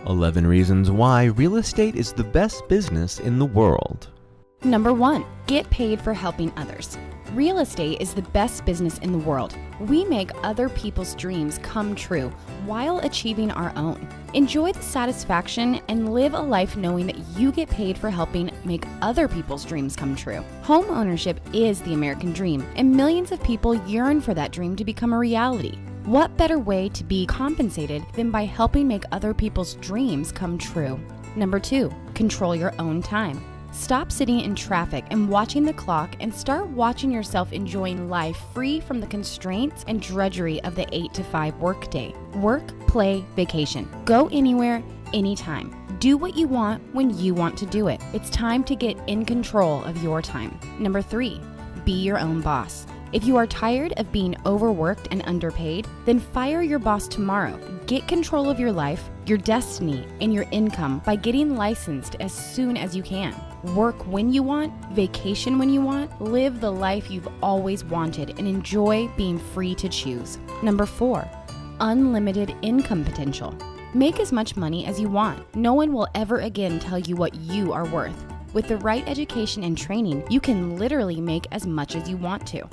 11 reasons why real estate is the best business in the world. Number 1, get paid for helping others. Real estate is the best business in the world. We make other people's dreams come true while achieving our own. Enjoy the satisfaction and live a life knowing that you get paid for helping make other people's dreams come true. Home ownership is the American dream, and millions of people yearn for that dream to become a reality. What better way to be compensated than by helping make other people's dreams come true? Number 2, control your own time. Stop sitting in traffic and watching the clock and start watching yourself enjoying life free from the constraints and drudgery of the 8 to 5 workday. Work, play, vacation. Go anywhere, anytime. Do what you want when you want to do it. It's time to get in control of your time. Number 3, be your own boss. If you are tired of being overworked and underpaid, then fire your boss tomorrow. Get control of your life, your destiny, and your income by getting licensed as soon as you can. Work when you want, vacation when you want, live the life you've always wanted, and enjoy being free to choose. Number 4, unlimited income potential. Make as much money as you want. No one will ever again tell you what you are worth. With the right education and training, you can literally make as much as you want to.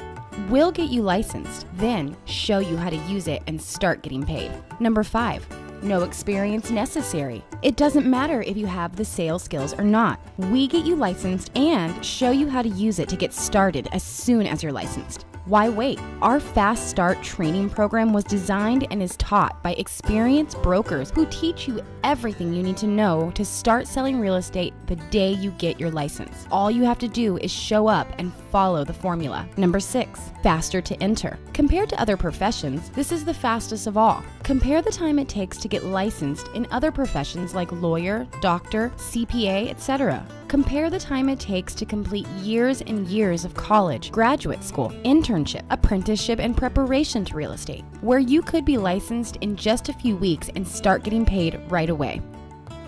We'll get you licensed, then show you how to use it and start getting paid. Number 5, no experience necessary. It doesn't matter if you have the sales skills or not. We get you licensed and show you how to use it to get started as soon as you're licensed. Why wait? Our Fast Start training program was designed and is taught by experienced brokers who teach you everything you need to know to start selling real estate the day you get your license. All you have to do is show up and follow the formula. Number 6, faster to enter. Compared to other professions, this is the fastest of all. Compare the time it takes to get licensed in other professions like lawyer, doctor, CPA, etc. Compare the time it takes to complete years and years of college, graduate school, internship, apprenticeship, and preparation to real estate, where you could be licensed in just a few weeks and start getting paid right away.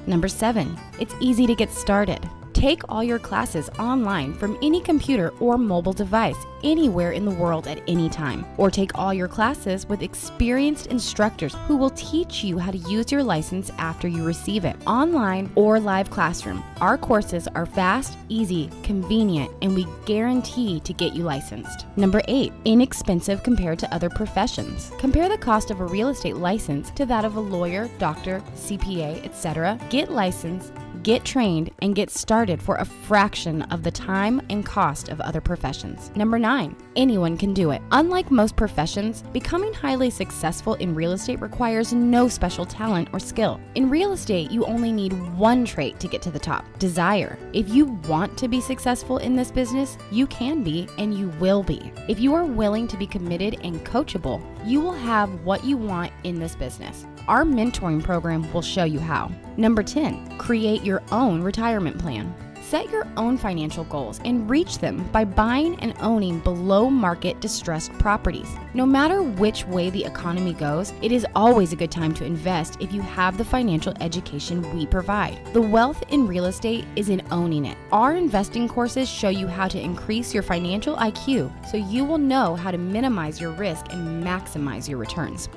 Number 7, it's easy to get started. Take all your classes online from any computer or mobile device anywhere in the world at any time. Or take all your classes with experienced instructors who will teach you how to use your license after you receive it, online or live classroom. Our courses are fast, easy, convenient, and we guarantee to get you licensed. Number 8, inexpensive compared to other professions. Compare the cost of a real estate license to that of a lawyer, doctor, CPA, etc. Get licensed, get trained, and get started for a fraction of the time and cost of other professions. Number 9, anyone can do it. Unlike most professions, becoming highly successful in real estate requires no special talent or skill. In real estate, you only need one trait to get to the top: desire. If you want to be successful in this business, you can be and you will be. If you are willing to be committed and coachable, you will have what you want in this business. Our mentoring program will show you how. Number 10, create your own retirement plan. Set your own financial goals and reach them by buying and owning below market distressed properties. No matter which way the economy goes, it is always a good time to invest if you have the financial education we provide. The wealth in real estate is in owning it. Our investing courses show you how to increase your financial IQ so you will know how to minimize your risk and maximize your returns.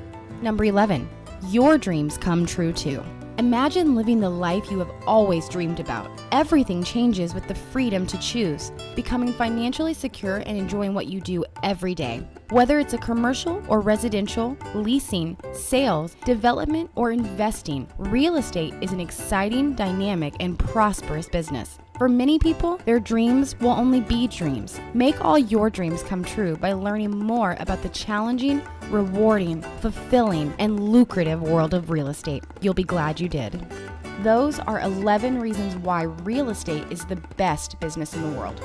Number 11, your dreams come true too. Imagine living the life you have always dreamed about. Everything changes with the freedom to choose, becoming financially secure and enjoying what you do every day. Whether it's a commercial or residential, leasing, sales, development, or investing, real estate is an exciting, dynamic, and prosperous business. For many people, their dreams will only be dreams. Make all your dreams come true by learning more about the challenging, rewarding, fulfilling, and lucrative world of real estate. You'll be glad you did. Those are 11 reasons why real estate is the best business in the world.